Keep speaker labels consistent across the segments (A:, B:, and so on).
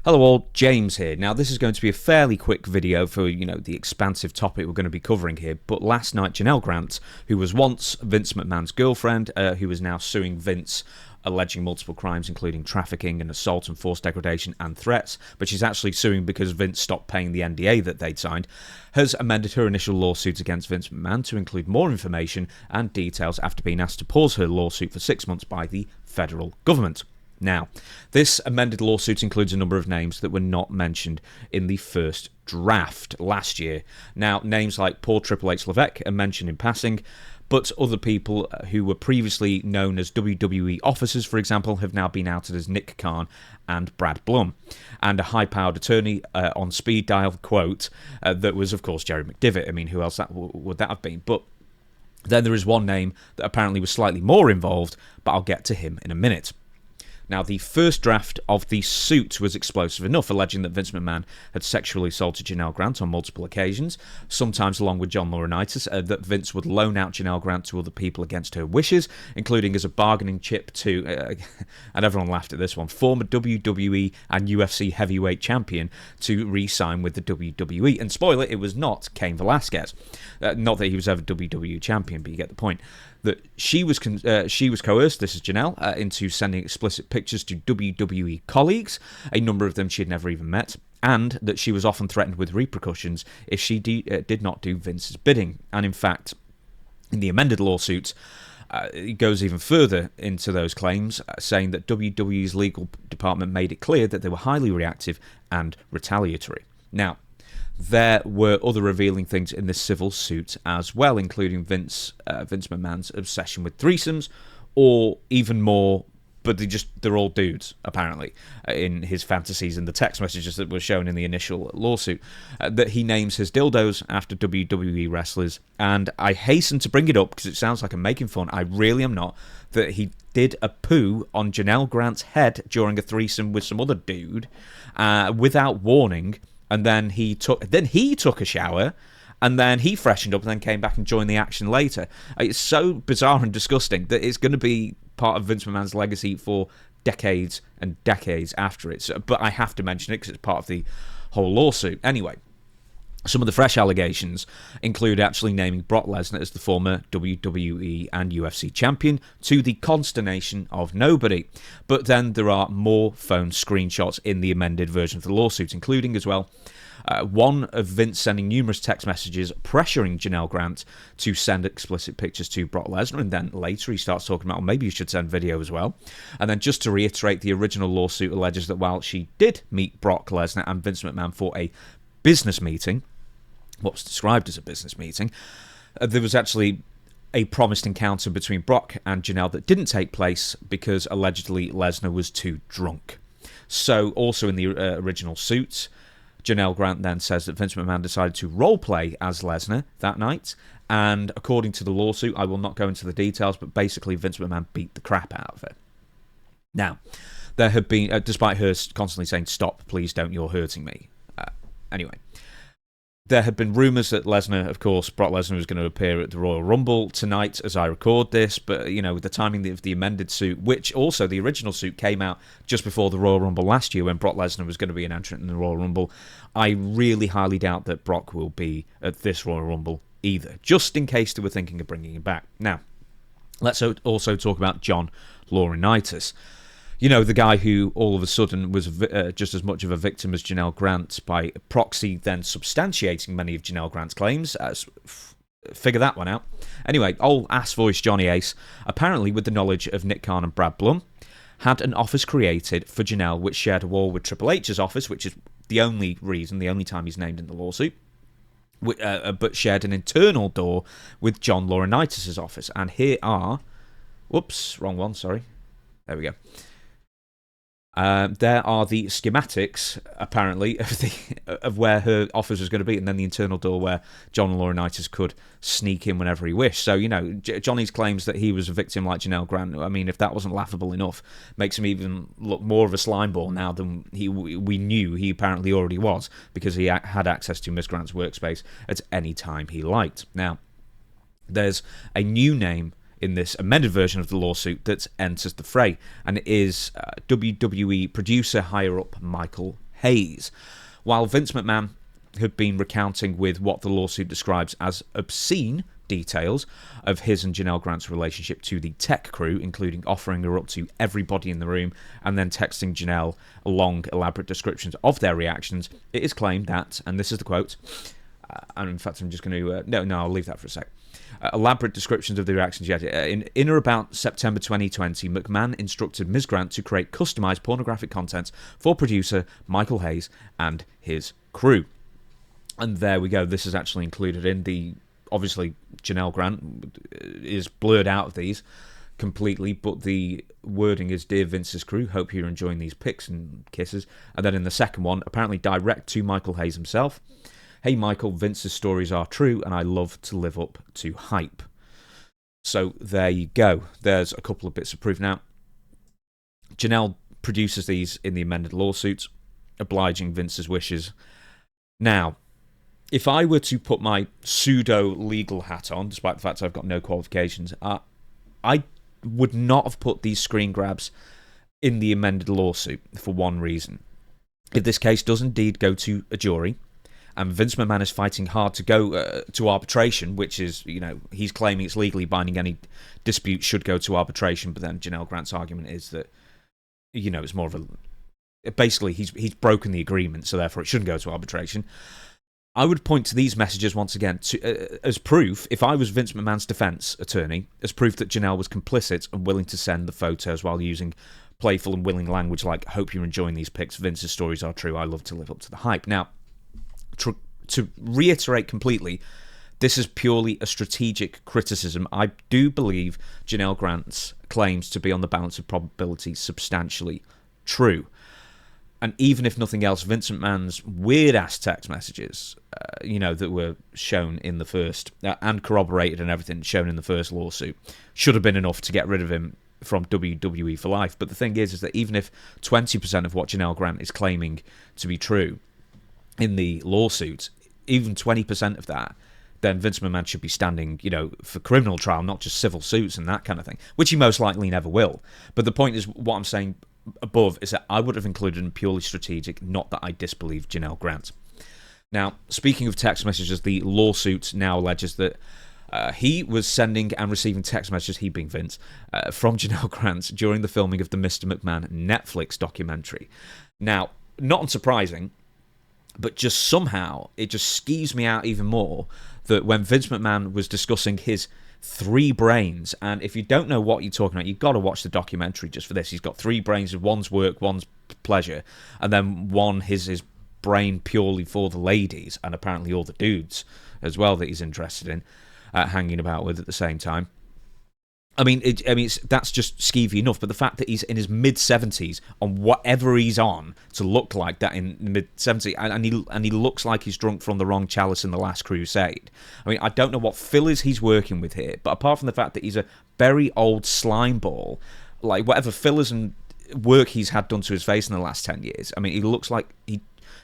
A: Hello all, James here. Now this is going to be a fairly quick video for, the expansive topic we're going to be covering here, but last night Janel Grant, who was once Vince McMahon's girlfriend, who is now suing Vince, alleging multiple crimes including trafficking and assault and forced degradation and threats, but she's actually suing because Vince stopped paying the NDA that they'd signed, has amended her initial lawsuit against Vince McMahon to include more information and details after being asked to pause her lawsuit for 6 months by the federal government. Now, this amended lawsuit includes a number of names that were not mentioned in the first draft last year. Now, names like Paul Triple H Levesque are mentioned in passing, but other people who were previously known as WWE officers, for example, have now been outed as Nick Khan and Brad Blum. And a high-powered attorney on speed dial quote that was, of course, Jerry McDivett. I mean, who else would that have been? But then there is one name that apparently was slightly more involved, but I'll get to him in a minute. Now, the first draft of the suit was explosive enough, alleging that Vince McMahon had sexually assaulted Janel Grant on multiple occasions, sometimes along with John Laurinaitis, that Vince would loan out Janel Grant to other people against her wishes, including as a bargaining chip to, and everyone laughed at this one, former WWE and UFC heavyweight champion to re-sign with the WWE. And spoiler, it was not Cain Velasquez. Not that he was ever WWE champion, but you get the point. That she was coerced, this is Janel, into sending explicit pictures to WWE colleagues, a number of them she had never even met, and that she was often threatened with repercussions if she did not do Vince's bidding. And in fact, in the amended lawsuit, it goes even further into those claims, saying that WWE's legal department made it clear that they were highly reactive and retaliatory. Now, there were other revealing things in this civil suit as well, including Vince McMahon's obsession with threesomes, or even more, but they're all dudes, apparently, in his fantasies and the text messages that were shown in the initial lawsuit, that he names his dildos after WWE wrestlers. And I hasten to bring it up because it sounds like I'm making fun. I really am not. That he did a poo on Janel Grant's head during a threesome with some other dude without warning. And then he took a shower, and then he freshened up and then came back and joined the action later. It's so bizarre and disgusting that it's going to be part of Vince McMahon's legacy for decades and decades after it. But I have to mention it because it's part of the whole lawsuit. Anyway, some of the fresh allegations include actually naming Brock Lesnar as the former WWE and UFC champion, to the consternation of nobody. But then there are more phone screenshots in the amended version of the lawsuit, including as well one of Vince sending numerous text messages pressuring Janel Grant to send explicit pictures to Brock Lesnar, and then later he starts talking about, well, maybe you should send video as well. And then just to reiterate, the original lawsuit alleges that while she did meet Brock Lesnar and Vince McMahon for a business meeting, what's described as a business meeting, there was actually a promised encounter between Brock and Janel that didn't take place because allegedly Lesnar was too drunk. So also in the original suit, Janel Grant then says that Vince McMahon decided to roleplay as Lesnar that night, and according to the lawsuit, I will not go into the details, but basically Vince McMahon beat the crap out of her. Now, there have been, despite her constantly saying, stop, please don't, you're hurting me. Anyway, there had been rumours that Lesnar, of course, Brock Lesnar was going to appear at the Royal Rumble tonight as I record this, but, with the timing of the amended suit, which also the original suit came out just before the Royal Rumble last year when Brock Lesnar was going to be an entrant in the Royal Rumble, I really highly doubt that Brock will be at this Royal Rumble either, just in case they were thinking of bringing him back. Now, let's also talk about John Laurinaitis. The guy who all of a sudden was just as much of a victim as Janel Grant, by proxy then substantiating many of Janel Grant's claims. Figure that one out. Anyway, old ass voice Johnny Ace, apparently with the knowledge of Nick Khan and Brad Blum, had an office created for Janel which shared a wall with Triple H's office, which is the only time he's named in the lawsuit, but shared an internal door with John Laurinaitis' office. And here are... Whoops, wrong one, sorry. There we go. There are the schematics, apparently, of where her office was going to be, and then the internal door where John Laurinaitis could sneak in whenever he wished. So, Johnny's claims that he was a victim like Janel Grant, I mean, if that wasn't laughable enough, makes him even look more of a slimeball now than we knew he apparently already was, because he had access to Miss Grant's workspace at any time he liked. Now, there's a new name in this amended version of the lawsuit that enters the fray, and it is WWE producer higher-up Michael Hayes. While Vince McMahon had been recounting with what the lawsuit describes as obscene details of his and Janel Grant's relationship to the tech crew, including offering her up to everybody in the room and then texting Janel long, elaborate descriptions of their reactions, it is claimed that, and this is the quote, and in fact I'm just going to... No, I'll leave that for a sec. Elaborate descriptions of the reactions yet. In or about September 2020, McMahon instructed Ms. Grant to create customized pornographic content for producer Michael Hayes and his crew. And there we go. This is actually included in the... Obviously, Janel Grant is blurred out of these completely, but the wording is, "Dear Vince's crew, hope you're enjoying these pics and kisses." And then in the second one, apparently direct to Michael Hayes himself, "Hey Michael, Vince's stories are true and I love to live up to hype." So there you go. There's a couple of bits of proof. Now, Janel produces these in the amended lawsuit, obliging Vince's wishes. Now, if I were to put my pseudo-legal hat on, despite the fact I've got no qualifications, I would not have put these screen grabs in the amended lawsuit for one reason. If this case does indeed go to a jury, and Vince McMahon is fighting hard to go to arbitration, which is, he's claiming it's legally binding, any dispute should go to arbitration, but then Janel Grant's argument is that, it's more of a... Basically, he's broken the agreement, so therefore it shouldn't go to arbitration. I would point to these messages once again as proof, if I was Vince McMahon's defense attorney, as proof that Janel was complicit and willing to send the photos while using playful and willing language like, "Hope you're enjoying these pics. Vince's stories are true. I love to live up to the hype." Now, to reiterate completely, this is purely a strategic criticism. I do believe Janel Grant's claims to be on the balance of probability substantially true. And even if nothing else, Vince McMahon's weird-ass text messages, that were shown in the first, and corroborated and everything shown in the first lawsuit, should have been enough to get rid of him from WWE for life. But the thing is that even if 20% of what Janel Grant is claiming to be true in the lawsuit, even 20% of that, then Vince McMahon should be standing, for criminal trial, not just civil suits and that kind of thing, which he most likely never will. But the point is, what I'm saying above is that I would have included in purely strategic, not that I disbelieve Janel Grant. Now, speaking of text messages, the lawsuit now alleges that he was sending and receiving text messages, he being Vince, from Janel Grant during the filming of the Mr. McMahon Netflix documentary. Now, not unsurprising, but just somehow it just skews me out even more that when Vince McMahon was discussing his 3 brains, and if you don't know what you're talking about, you've got to watch the documentary just for this. He's got 3 brains, one's work, one's pleasure, and then one his brain purely for the ladies, and apparently all the dudes as well that he's interested in hanging about with at the same time. That's just skeevy enough, but the fact that he's in his mid-70s on whatever he's on to look like that in the mid-70s, and he looks like he's drunk from the wrong chalice in The Last Crusade. I don't know what fillers he's working with here, but apart from the fact that he's a very old slime ball, like whatever fillers and work he's had done to his face in the last 10 years, he looks like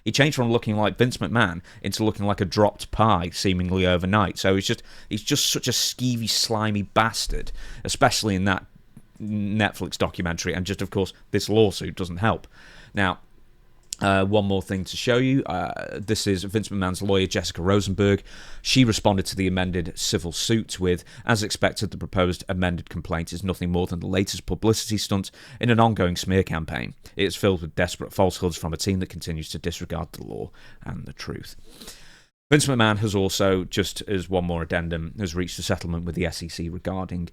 A: he changed from looking like Vince McMahon into looking like a dropped pie, seemingly overnight. So he's just such a skeevy, slimy bastard, especially in that Netflix documentary. And just, of course, this lawsuit doesn't help. Now, one more thing to show you. This is Vince McMahon's lawyer, Jessica Rosenberg. She responded to the amended civil suit with, as expected, the proposed amended complaint is nothing more than the latest publicity stunt in an ongoing smear campaign. It is filled with desperate falsehoods from a team that continues to disregard the law and the truth. Vince McMahon has also, just as one more addendum, has reached a settlement with the SEC regarding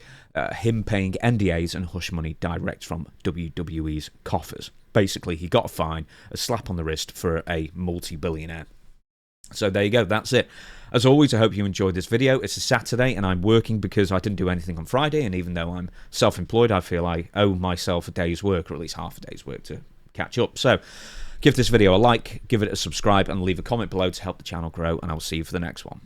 A: him paying NDAs and hush money direct from WWE's coffers. Basically, he got a fine, a slap on the wrist for a multi-billionaire. So there you go, that's it. As always, I hope you enjoyed this video. It's a Saturday, and I'm working because I didn't do anything on Friday, and even though I'm self-employed, I feel I owe myself a day's work, or at least half a day's work to catch up. So give this video a like, give it a subscribe, and leave a comment below to help the channel grow, and I will see you for the next one.